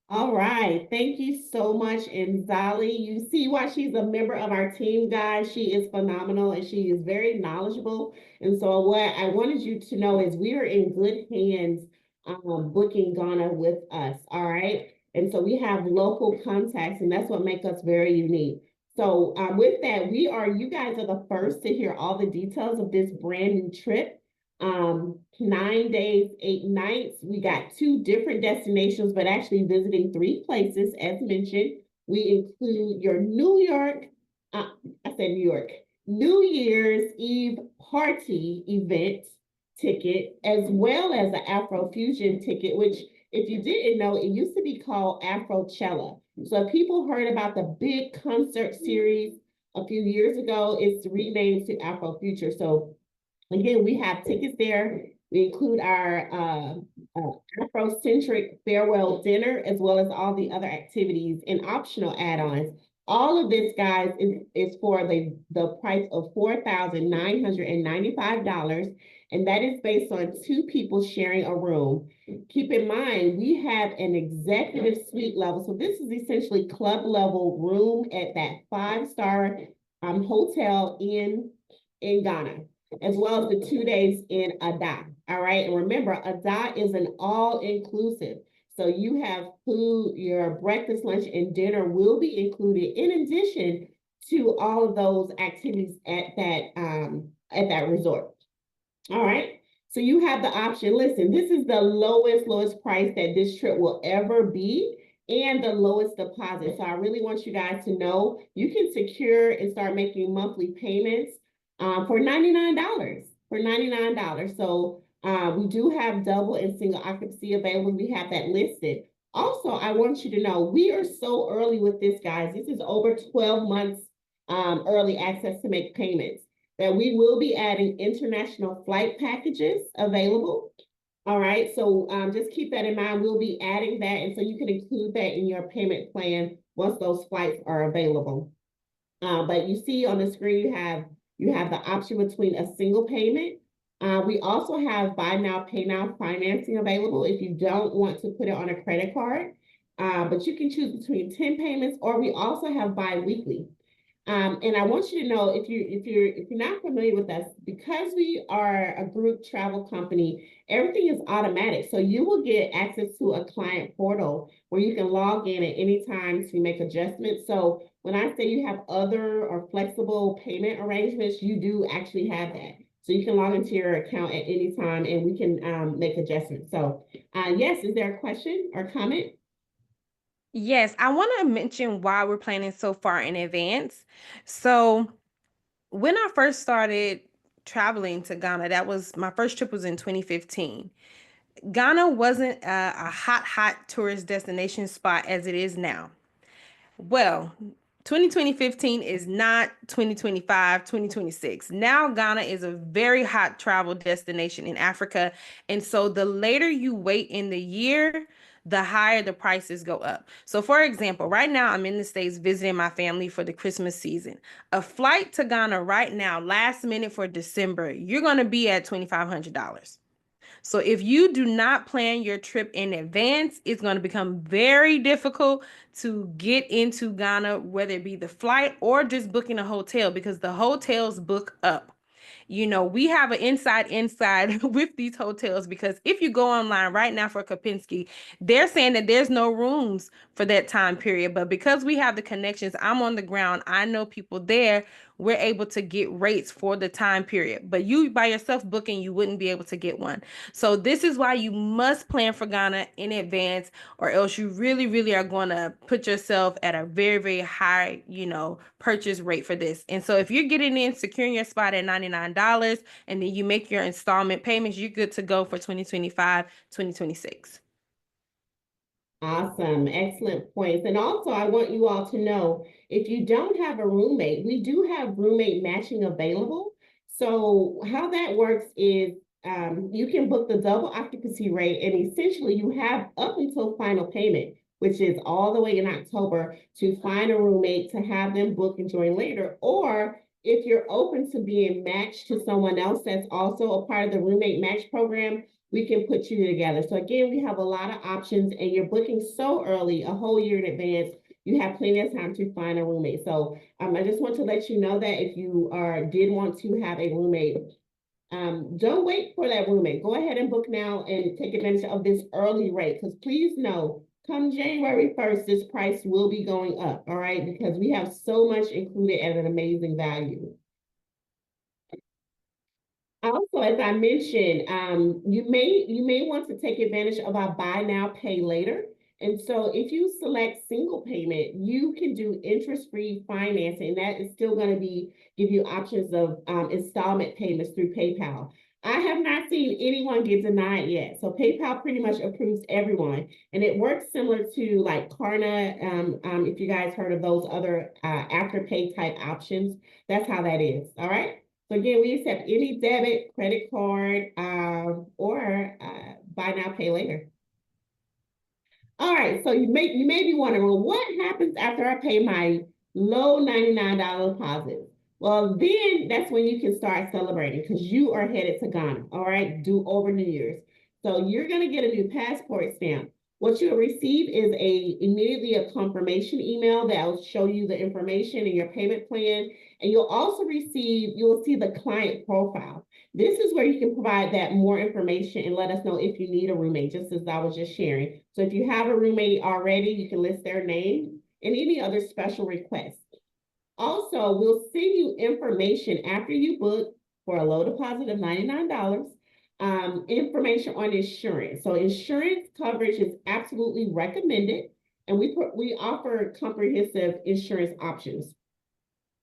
All right. Thank you so much, Nzali. You see why she's a member of our team, guys. She is phenomenal and she is very knowledgeable. And so what I wanted you to know is we are in good hands booking Ghana with us. All right. And so we have local contacts, and that's what makes us very unique. So with that, you guys are the first to hear all the details of this brand new trip. 9 days, 8 nights. We got 2 different destinations, but actually visiting 3 places, as mentioned. We include your New Year's Eve party event ticket, as well as an Afrofusion ticket, which, if you didn't know, it used to be called Afrochella. So if people heard about the big concert series a few years ago, it's renamed to Afrofuture. So again, we have tickets there. We include our Afrocentric farewell dinner, as well as all the other activities and optional add-ons. All of this, guys, is for the price of $4,995, and that is based on 2 people sharing a room. Keep in mind, we have an executive suite level. So this is essentially club level room at that 5-star hotel in Ghana, as well as the 2 days in Ada. All right. And remember, Ada is an all-inclusive. So you have food, your breakfast, lunch, and dinner will be included in addition to all of those activities at that resort. All right. So you have the option. Listen, this is the lowest price that this trip will ever be, and the lowest deposit. So I really want you guys to know you can secure and start making monthly payments for $99. So we do have double and single occupancy available. We have that listed. Also, I want you to know we are so early with this, guys. This is over 12 months early access to make payments, that we will be adding international flight packages available. All right, so just keep that in mind. We'll be adding that, and so you can include that in your payment plan once those flights are available. But you see on the screen, you have the option between a single payment We also have buy now, pay now financing available if you don't want to put it on a credit card. But you can choose between 10 payments, or we also have bi-weekly. And I want you to know, if you're not familiar with us, because we are a group travel company, everything is automatic. So you will get access to a client portal where you can log in at any time to make adjustments. So when I say you have other or flexible payment arrangements, you do actually have that. So you can log into your account at any time and we can make adjustments. So yes, is there a question or comment? Yes, I want to mention why we're planning so far in advance. So, when I first started traveling to Ghana, that was my first trip was in 2015. Ghana wasn't a hot tourist destination spot as it is now. Well, 2015 is not 2025, 2026. Now Ghana is a very hot travel destination in Africa. And so the later you wait in the year, the higher the prices go up. So for example, right now I'm in the States visiting my family for the Christmas season. A flight to Ghana right now, last minute for December, you're going to be at $2,500. So if you do not plan your trip in advance, it's going to become very difficult to get into Ghana, whether it be the flight or just booking a hotel, because the hotels book up. We have an inside with these hotels, because if you go online right now for Kopinski, they're saying that there's no rooms for that time period. But because we have the connections, I'm on the ground, I know people there, we're able to get rates for the time period. But you by yourself booking, you wouldn't be able to get one. So this is why you must plan for Ghana in advance, or else you really are going to put yourself at a very high, purchase rate for this. And so if you're getting in, securing your spot at $99, and then you make your installment payments, you're good to go for 2025, 2026. Awesome. Excellent points. And also, I want you all to know, if you don't have a roommate, we do have roommate matching available. So how that works is you can book the double occupancy rate, and essentially you have up until final payment, which is all the way in October, to find a roommate to have them book and join later. Or if you're open to being matched to someone else that's also a part of the roommate match program, we can put you together. So again, we have a lot of options, and you're booking so early, a whole year in advance. You have plenty of time to find a roommate. So I just want to let you know that if you did want to have a roommate, don't wait for that roommate. Go ahead and book now and take advantage of this early rate, because please know, come January 1st, this price will be going up, all right? Because we have so much included at an amazing value. Also, as I mentioned, you may want to take advantage of our buy now, pay later. And so if you select single payment, you can do interest-free financing. That is still going to give you options of installment payments through PayPal. I have not seen anyone get denied yet. So PayPal pretty much approves everyone. And it works similar to like Klarna, if you guys heard of those other Afterpay type options. That's how that is. All right. So again, we accept any debit, credit card, or buy now, pay later. All right, so you may be wondering, well, what happens after I pay my low $99 deposit? Well, then that's when you can start celebrating, because you are headed to Ghana, all right, due over New Year's. So you're going to get a new passport stamp. What you'll receive is immediately a confirmation email that will show you the information and your payment plan. And you'll see the client profile. This is where you can provide that more information and let us know if you need a roommate, just as I was just sharing. So if you have a roommate already, you can list their name and any other special requests. Also, we'll send you information after you book for a low deposit of $99. Information on insurance. So insurance coverage is absolutely recommended, and we offer comprehensive insurance options.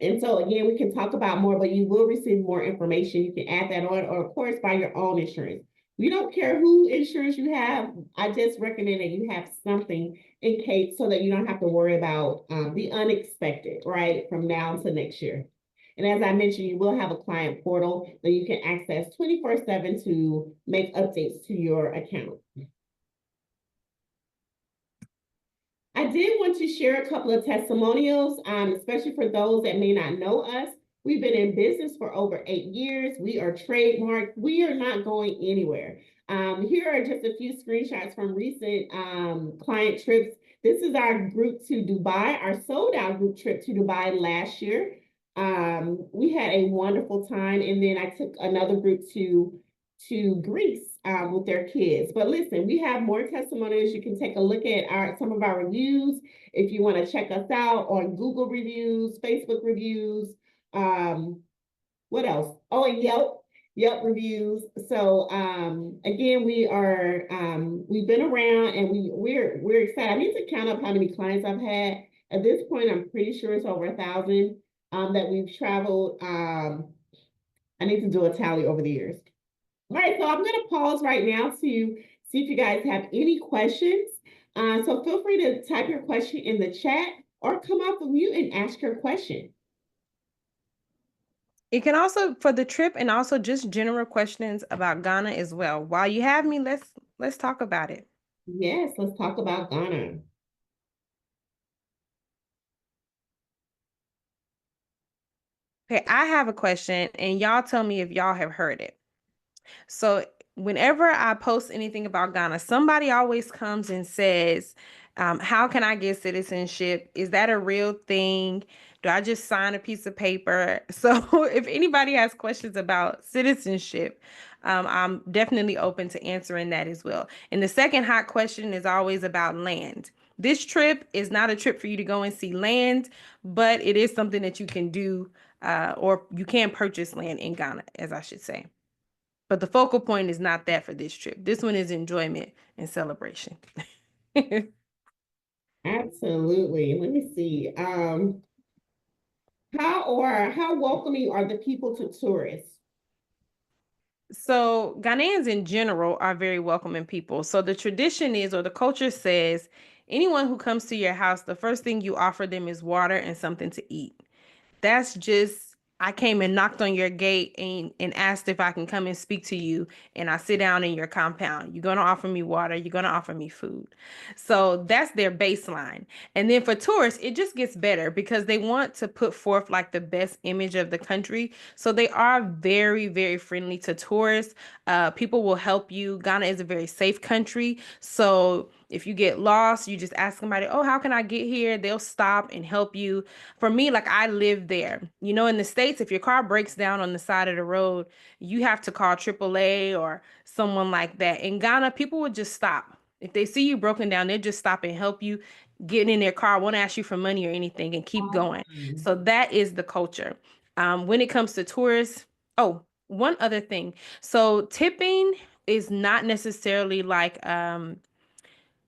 And so again, we can talk about more, but you will receive more information. You can add that on, or of course, buy your own insurance. We don't care who insurance you have. I just recommend that you have something in case, so that you don't have to worry about the unexpected, right, from now to next year. And as I mentioned, you will have a client portal that you can access 24/7 to make updates to your account. I did want to share a couple of testimonials, especially for those that may not know us. We've been in business for over 8 years. We are trademarked. We are not going anywhere. Here are just a few screenshots from recent client trips. This is our group to Dubai, our sold out group trip to Dubai last year. We had a wonderful time, and then I took another group to Greece with their kids. But listen, we have more testimonials. You can take a look at some of our reviews if you want to check us out on Google reviews, Facebook reviews. What else? Oh, and Yelp reviews. So again, we've been around and we're excited. I need to count up how many clients I've had. At this point, I'm pretty sure it's over 1,000 that we've traveled. I need to do a tally over the years. All right, so I'm going to pause right now to see if you guys have any questions. So feel free to type your question in the chat or come off of mute and ask your question. It can also for the trip and also just general questions about Ghana as well. While you have me, let's talk about it. Yes, let's talk about Ghana. Okay, I have a question and y'all tell me if y'all have heard it. So whenever I post anything about Ghana, somebody always comes and says, how can I get citizenship? Is that a real thing? Do I just sign a piece of paper? So if anybody has questions about citizenship, I'm definitely open to answering that as well. And the second hot question is always about land. This trip is not a trip for you to go and see land, but it is something that you can do, or you can purchase land in Ghana, as I should say. But the focal point is not that for this trip. This one is enjoyment and celebration. Absolutely. Let me see. How welcoming are the people to tourists? So Ghanaians in general are very welcoming people. So the tradition is, or the culture says, anyone who comes to your house, the first thing you offer them is water and something to eat. That's just, I came and knocked on your gate and asked if I can come and speak to you, and I sit down in your compound. You're going to offer me water. You're going to offer me food. So that's their baseline. And then for tourists, it just gets better because they want to put forth like the best image of the country. So they are very, very friendly to tourists. People will help you. Ghana is a very safe country. So if you get lost, you just ask somebody, oh, how can I get here? They'll stop and help you. For me, like I live there. You know, in the States, if your car breaks down on the side of the road, you have to call AAA or someone like that. In Ghana, people would just stop. If they see you broken down, they'll just stop and help you get in their car, won't ask you for money or anything and keep going. So that is the culture. When it comes to tourists, oh, one other thing. So tipping is not necessarily like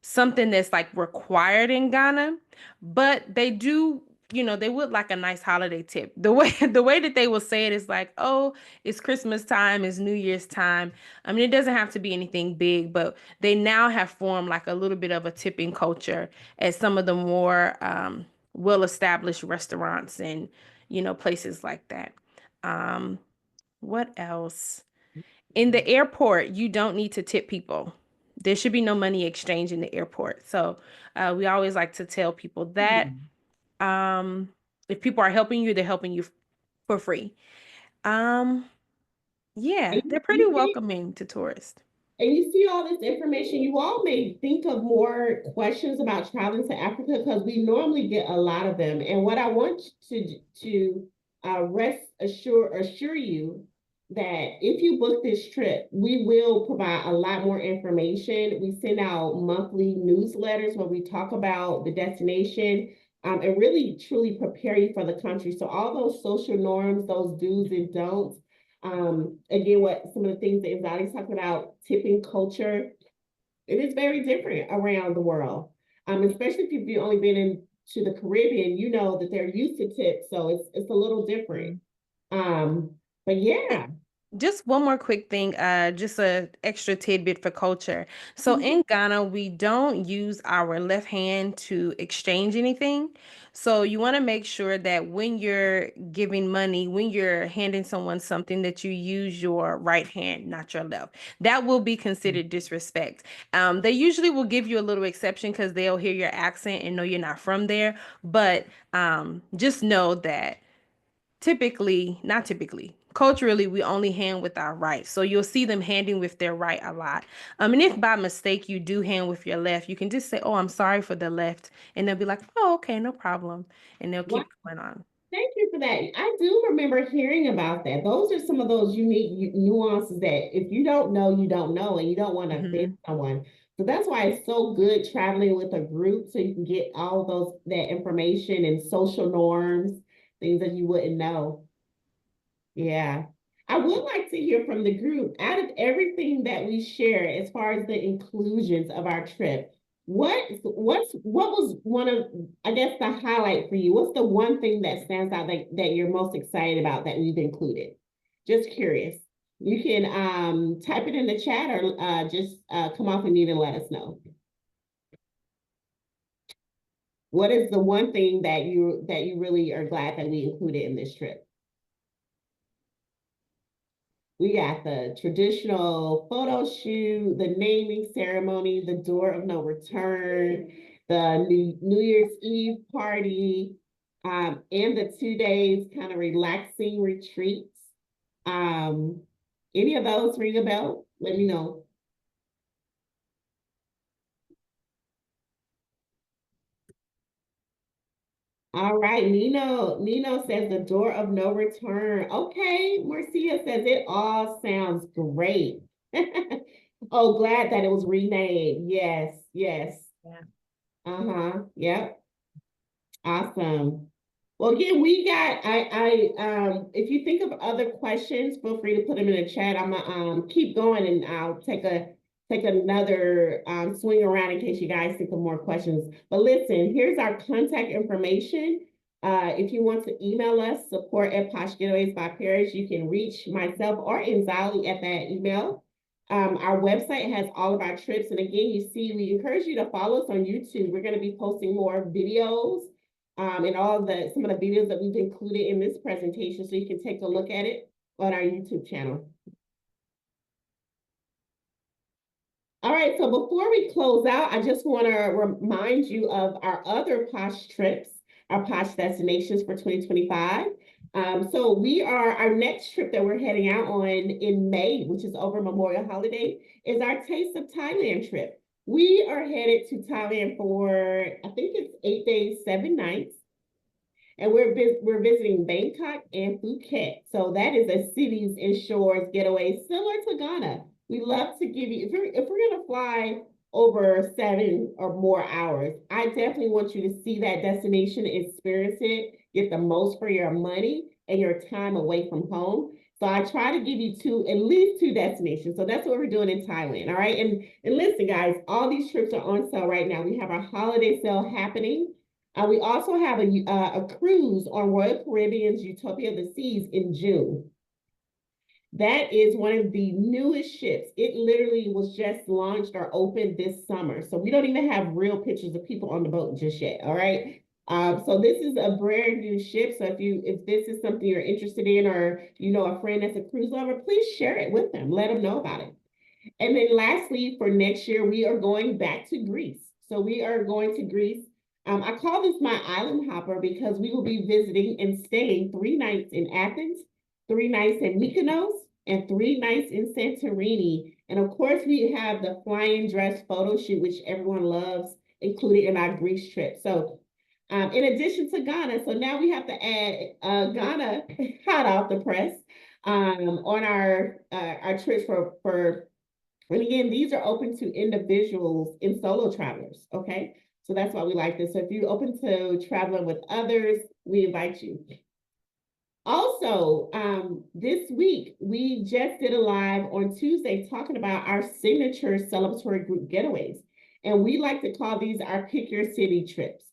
something that's like required in Ghana, but they do, you know, they would like a nice holiday tip. The way that they will say it is like, oh, it's Christmas time, it's New Year's time. I mean, it doesn't have to be anything big, but they now have formed like a little bit of a tipping culture at some of the more well-established restaurants and, you know, places like that. What else? In the airport, you don't need to tip people. There should be no money exchange in the airport. So we always like to tell people that um, if people are helping you, they're helping you for free. Um, yeah, And they're pretty you see, welcoming to tourists. and you see all this information, you all may think of more questions about traveling to Africa because we normally get a lot of them. And what I want to assure you that if you book this trip, we will provide a lot more information. We send out monthly newsletters where we talk about the destination and really truly prepare you for the country. So all those social norms, those do's and don'ts, again, what some of the things that Nzali's talking about, tipping culture, it is very different around the world. Especially if you've only been into the Caribbean, you know that they're used to tips, so it's a little different. But yeah. Just one more quick thing, just a extra tidbit for culture. So in Ghana, we don't use our left hand to exchange anything. So you want to make sure that when you're giving money, when you're handing someone something, that you use your right hand, not your left. That will be considered disrespect. They usually will give you a little exception because they'll hear your accent and know you're not from there. But just know that culturally, we only hand with our right. So you'll see them handing with their right a lot. And if by mistake you do hand with your left, you can just say, "Oh, I'm sorry for the left," and they'll be like, "Oh, okay, no problem," and they'll keep going on. Thank you for that. I do remember hearing about that. Those are some of those unique nuances that if you don't know, you don't know, and you don't want to offend someone. So that's why it's so good traveling with a group so you can get all that information and social norms, things that you wouldn't know. Yeah. I would like to hear from the group. Out of everything that we share as far as the inclusions of our trip, what was one of, I guess, the highlight for you? What's the one thing that stands out that you're most excited about that we've included? Just curious. You can type it in the chat or just come off and mute and let us know. What is the one thing that you really are glad that we included in this trip? We got the traditional photo shoot, the naming ceremony, the door of no return, the New Year's Eve party, and the 2 days kind of relaxing retreats. Any of those ring a bell? Let me know. All right, Nino says the door of no return. Okay, Marcia says it all sounds great. Oh, glad that it was renamed. Yes, yes. Yeah. Yep. Awesome. Well, again, we got if you think of other questions, feel free to put them in the chat. I'm gonna keep going and I'll take another swing around in case you guys think of more questions. But listen, here's our contact information. If you want to email us, support@Posh by Paris, you can reach myself or Nzali at that email. Our website has all of our trips. And again, you see, we encourage you to follow us on YouTube. We're going to be posting more videos and some of the videos that we've included in this presentation, so you can take a look at it on our YouTube channel. All right, so before we close out, I just want to remind you of our other Posh trips, our Posh destinations for 2025. So our next trip that we're heading out on in May, which is over Memorial Holiday, is our Taste of Thailand trip. We are headed to Thailand for, I think it's 8 days, 7 nights. And we're visiting Bangkok and Phuket. So that is a cities and shores getaway similar to Ghana. We love to give you, if we're gonna fly over 7 or more hours, I definitely want you to see that destination, experience it, get the most for your money and your time away from home. So I try to give you at least two destinations. So that's what we're doing in Thailand. All right. And listen, guys, all these trips are on sale right now. We have our holiday sale happening. We also have a cruise on Royal Caribbean's Utopia of the Seas in June. That is one of the newest ships. It literally was just launched or opened this summer. So we don't even have real pictures of people on the boat just yet, all right? So this is a brand new ship. So if this is something you're interested in, or you know a friend that's a cruise lover, please share it with them. Let them know about it. And then lastly, for next year, we are going back to Greece. So we are going to Greece. I call this my island hopper because we will be visiting and staying 3 nights in Athens, 3 nights in Mykonos, and 3 nights in Santorini. And of course, we have the flying dress photo shoot, which everyone loves, included in our Greece trip. So in addition to Ghana, so now we have to add Ghana, hot off the press, on our trips and again, these are open to individuals and solo travelers, okay? So that's why we like this. So if you're open to traveling with others, we invite you. Also, this week, we just did a live on Tuesday talking about our signature celebratory group getaways. And we like to call these our pick your city trips.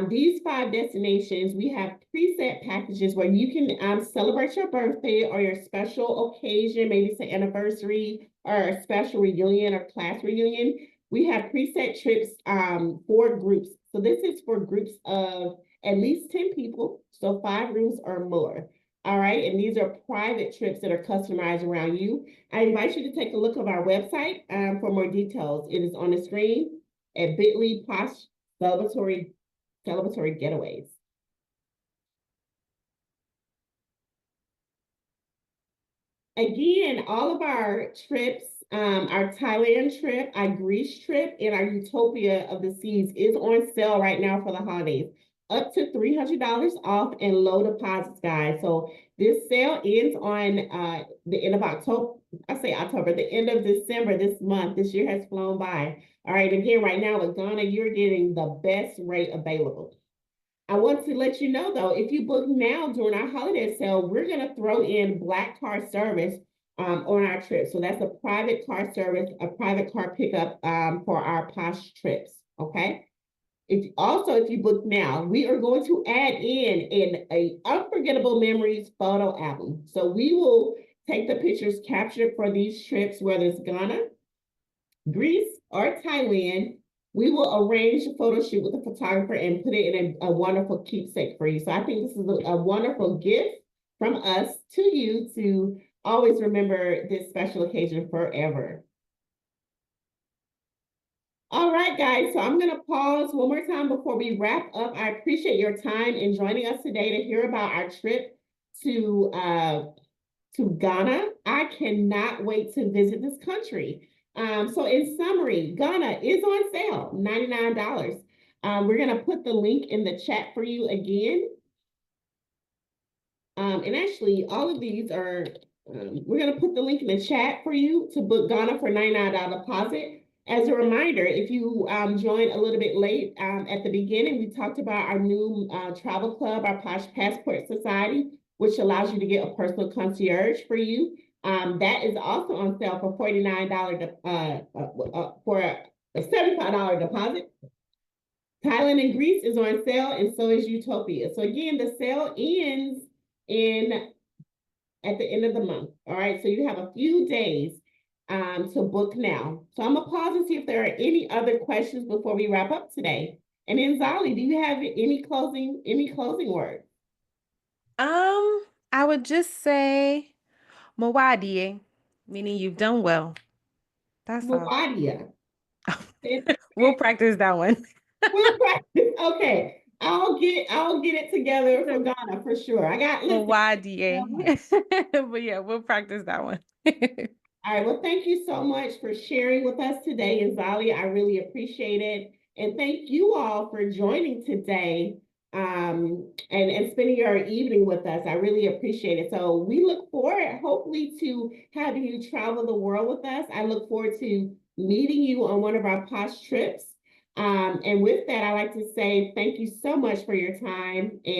These 5 destinations, we have preset packages where you can celebrate your birthday or your special occasion, maybe it's an anniversary or a special reunion or class reunion. We have preset trips for groups. So this is for groups of at least 10 people, so 5 rooms or more. All right, and these are private trips that are customized around you. I invite you to take a look at our website for more details. It is on the screen at bit.ly Posh Celebratory Getaways. Again, all of our trips, our Thailand trip, our Greece trip, and our Utopia of the Seas is on sale right now for the holidays. Up to $300 off and low deposits, guys. So this sale ends on the end of October. I say October, the end of December this month. This year has flown by. All right, again, right now with Ghana, you're getting the best rate available. I want to let you know though, if you book now during our holiday sale, we're going to throw in Black Car Service on our trip. So that's a private car service, a private car pickup for our Posh trips. Okay. If you book now, we are going to add in a unforgettable memories photo album. So we will take the pictures captured for these trips, whether it's Ghana, Greece, or Thailand. We will arrange a photo shoot with a photographer and put it in a wonderful keepsake for you. So I think this is a wonderful gift from us to you to always remember this special occasion forever. All right, guys, so I'm going to pause one more time before we wrap up. I appreciate your time in joining us today to hear about our trip to Ghana. I cannot wait to visit this country. So in summary, Ghana is on sale, $99. We're going to put the link in the chat for you again. And actually, all of these are, we're going to put the link in the chat for you to book Ghana for $99 deposit. As a reminder, if you joined a little bit late at the beginning, we talked about our new travel club, our Posh Passport Society, which allows you to get a personal concierge for you. That is also on sale for $49 for a $75 deposit. Thailand and Greece is on sale, and so is Utopia. So again, the sale ends at the end of the month. All right, so you have a few days to book now. So I'm gonna pause and see if there are any other questions before we wrap up today. And then Nzali, do you have any closing words? I would just say Mawadi, meaning you've done well. That's all. Mawadia. We'll practice that one. We'll practice. Okay. I'll get it together for Ghana for sure. I got Mawadi. But yeah, we'll practice that one. All right. Well, thank you so much for sharing with us today, Nzali. I really appreciate it. And thank you all for joining today and spending your evening with us. I really appreciate it. So we look forward, hopefully, to having you travel the world with us. I look forward to meeting you on one of our Posh trips. And with that, I'd like to say thank you so much for your time. And